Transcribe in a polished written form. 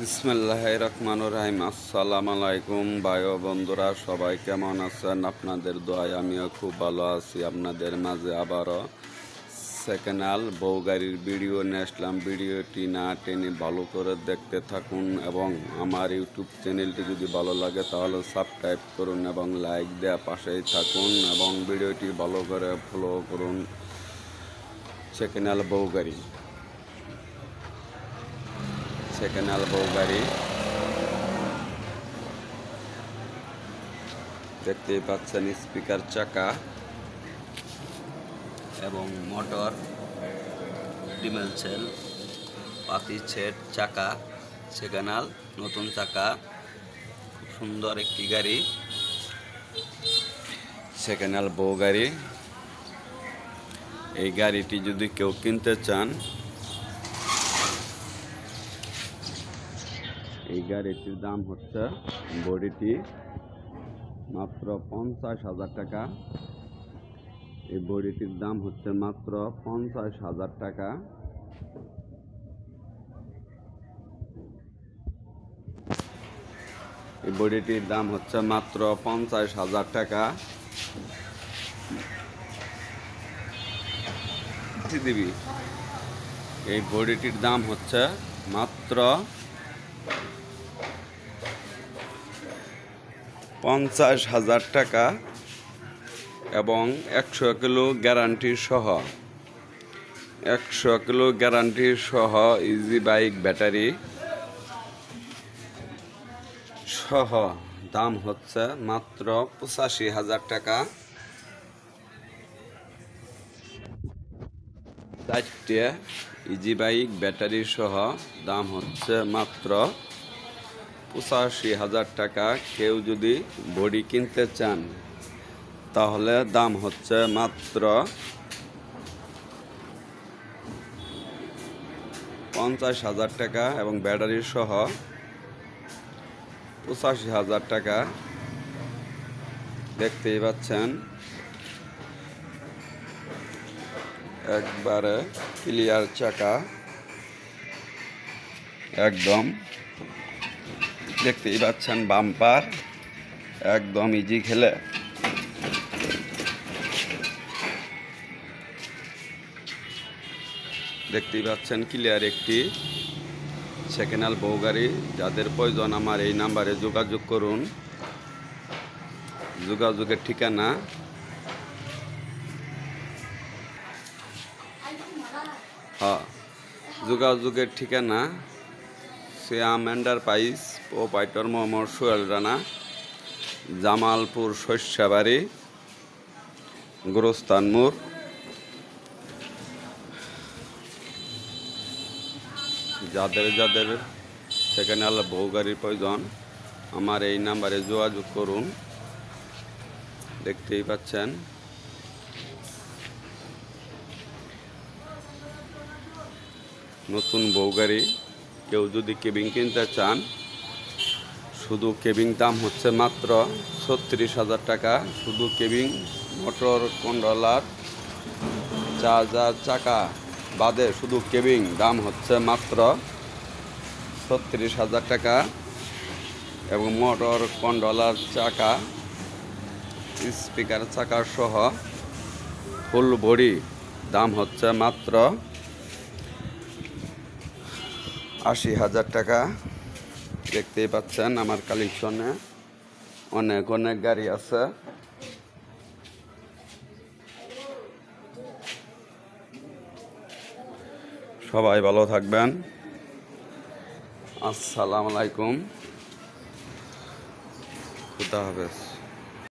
বিসমিল্লাহির রহমানির রহিম। আসসালামু আলাইকুম ভাই ও বন্ধুরা, সবাই কেমন আছেন? আপনাদের দোয়ায় আমিও খুব ভালো আছি। আপনাদের মাঝে আবারও সেকেন্ড হ্যান্ড বউ গাড়ির ভিডিও নিয়ে আসলাম। ভিডিওটি না টেনে ভালো করে দেখতে থাকুন এবং আমার ইউটিউব চ্যানেলটি যদি ভালো লাগে তাহলে সাবস্ক্রাইব করুন এবং লাইক দেওয়া পাশেই থাকুন এবং ভিডিওটি ভালো করে ফলো করুন। সেকেন্ড হ্যান্ড বউ গাড়ি, সেকেন্ড হ্যান্ড বউ গাড়ি দেখতেই পাচ্ছেন। স্পিকার চাকা এবং মোটর, ডিমেল সেল, পাতি সেট চাকা, সেকেন্ড হ্যান্ড নতুন চাকা, খুব সুন্দর একটি গাড়ি, সেকেন্ড হ্যান্ড বউ গাড়ি। এই গাড়িটি যদি কেউ কিনতে চান, এই গাড়িটির দাম হচ্ছে বডিটি মাত্র 50,000 টাকা। এই বডিটির দাম হচ্ছে মাত্র 50,000 টাকা। এই বডিটির দাম হচ্ছে মাত্র 50,000 টাকা। দিবি এই বডিটির দাম হচ্ছে মাত্র 50,000 টাকা এবং 100 কিলো গ্যারান্টি সহ, 100 কিলো গ্যারান্টি সহ ইজি বাইক ব্যাটারি সহ দাম হচ্ছে মাত্র 85,000 টাকা। 4টে ইজি বাইক ব্যাটারি সহ দাম হচ্ছে মাত্র 85,000 টাকা। কেউ যদি বডি কিনতে চান তাহলে দাম হচ্ছে মাত্র 50,000 টাকা এবং ব্যাটারি সহ 85,000 টাকা। দেখতেই পাচ্ছেন একবারে ক্লিয়ার চাকা, একদম দেখতেই পাচ্ছেন বাম্পার একদম ইজি খেলে। দেখতেই পাচ্ছেন ক্লিয়ার একটি সেকেন্ড হ্যান্ড বউ গাড়ি। যাদের প্রয়োজন আমার এই নাম্বারে যোগাযোগ করুন। যোগাযোগের ঠিকানা যোগাযোগের ঠিকানা শ্যাম এন্টারপ্রাইজ, প্রোপাইটর মোহাম্মদ সোহেল রানা, জামালপুর শস্যাবাড়ি, গোরস্তান মোড়। যাদের যাদের সেকেন্ড হ্যান্ড বউ গাড়ির প্রয়োজন আমার এই নাম্বারে যোগাযোগ করুন। দেখতেই পাচ্ছেন নতুন বউ গাড়ি। কেউ যদি কেবিং কিনতে চান, শুধু কেবিং দাম হচ্ছে মাত্র 36,000 টাকা। শুধু কেবিং, মোটর কন্ট্রোলার, চার্জার, চাকা বাদে শুধু কেবিং দাম হচ্ছে মাত্র 36,000 টাকা এবং মোটর কন্ট্রোলার, চাকা, স্পিকার চাকা সহ ফুল বডি দাম হচ্ছে মাত্র 80,000 টাকা। দেখতেই পাচ্ছেন আমার কালেকশনে অনেক অনেক গাড়ি আছে। সবাই ভালো থাকবেন। আসসালামু আলাইকুম, খুদা হাফেজ।